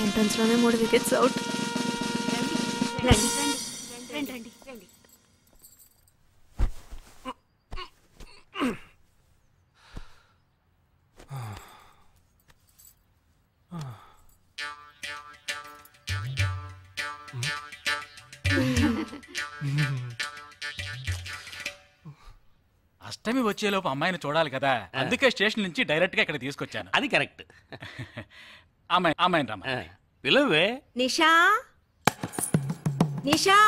Entrance లోనే 3 wickets out. రండి రండి రండి రండి. అష్టమి వచ్చేలోపు అమ్మాయిని చూడాలి కదా, అందుకే స్టేషన్ నుంచి డైరెక్ట్ గా ఇక్కడ తీసుకొచ్చాను. అది కరెక్ట్. అమ్మాయిని రమ్మ. పిలవే. నిషా నిషా.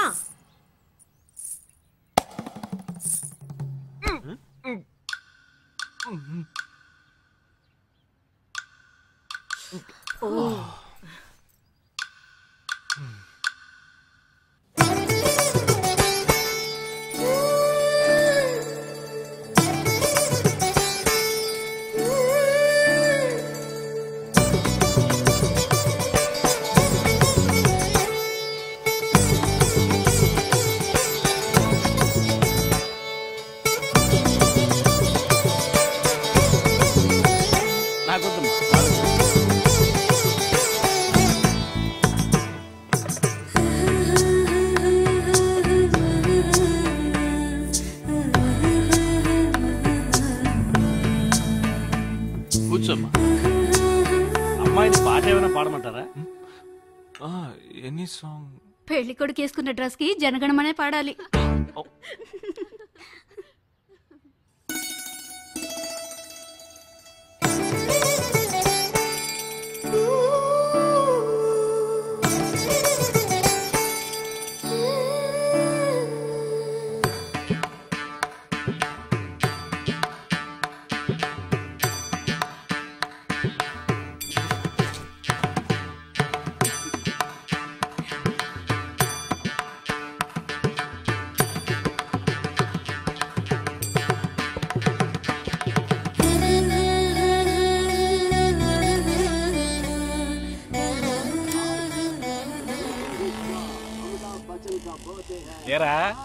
కూర్చోమ్మా. అమ్మాయిని పాట ఏమైనా పాడమంటారా? Any song? పెళ్లి కొడుకు వేసుకున్న డ్రెస్ కి జనగణమనే పాడాలి.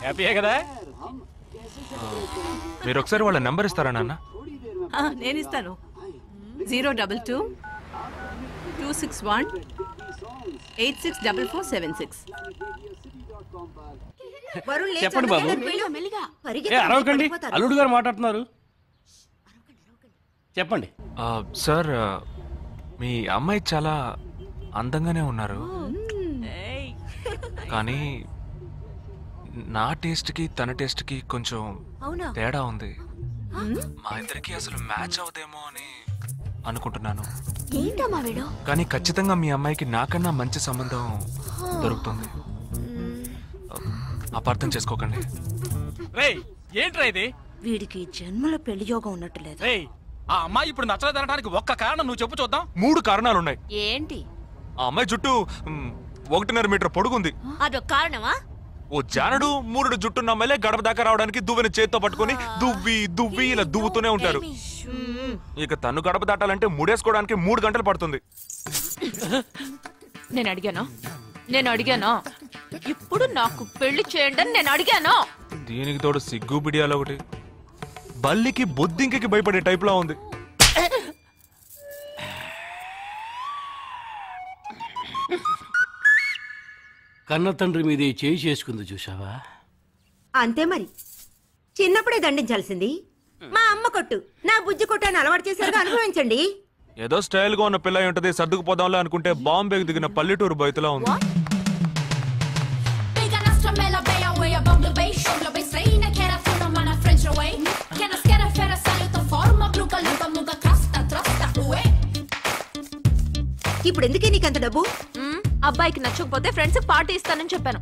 హ్యాపీయే కదా? మీరు ఒకసారి వాళ్ళ నెంబర్ ఇస్తారా నాన్న? నేను ఇస్తాను. 022-261-864476. చెప్పండి బాబు. అరవకండి, అల్లుడు గారు మాట్లాడుతున్నారు. చెప్పండి సార్. మీ అమ్మాయి చాలా అందంగానే ఉన్నారు, కానీ నా టేస్ట్కి తన టేస్ట్కి కొంచెం తేడా ఉంది. మా ఇద్దరికి అసలు మ్యాచ్ అవుదేమో అని అనుకుంటున్నాను. కానీ ఖచ్చితంగా మీ అమ్మాయికి నాకన్నా మంచి సంబంధం దొరుకుతుంది. అపార్థం చేసుకోకండి. ఏంట్రా ఇది? వీడికి జన్మల పెళ్లి యోగం ఉన్నట్టు లేదు. ఆ అమ్మాయి ఇప్పుడు నచ్చలేదనడానికి ఒక్క కారణం నువ్వు చెప్పు చూద్దాం. 3 కారణాలున్నాయి. ఏంటి? ఆ అమ్మాయి జుట్టు 1.5 మీటర్ పొడుగుంది. అదొక కారణమా? ఓ జానడు 3 జుట్టున్న అమ్మాయిలే గడప దాకా రావడానికి దువ్వెని చేత్తో పట్టుకుని దువ్వి ఇలా దువ్వుతూనే ఉంటారు. ఇక తను గడప దాటాలంటే ముడేసుకోవడానికి 3 గంటలు పడుతుంది. నేను అడిగాను. ఇప్పుడు నాకు పెళ్లి చేయండి అని నేను అడిగాను. దీనికి తోడు సిగ్గు బిడియాలో ఒకటి. బల్లికి బొద్దింకి భయపడే టైప్ లో ఉంది. కన్న తండ్రి మీదే చేయి చేసుకుంది చూసావా? అంతే మరి, చిన్నప్పుడే దండించాల్సింది. మా అమ్మ కొట్టు, నా బుజ్జి కొట్టు అని అలవాటు చేశారు, అనుభవించండి. ఏదో స్టైల్ గా ఉన్న పిల్ల ఉంటది, సర్దుకుపోదాంలో అనుకుంటే బాంబేకి దిగిన పల్లెటూరు బయటలా ఉంది. ఇప్పుడు ఎందుకే నీకంత డబ్బు? అబ్బాయికి నచ్చకపోతే ఫ్రెండ్స్ పార్టీ ఇస్తానని చెప్పాను.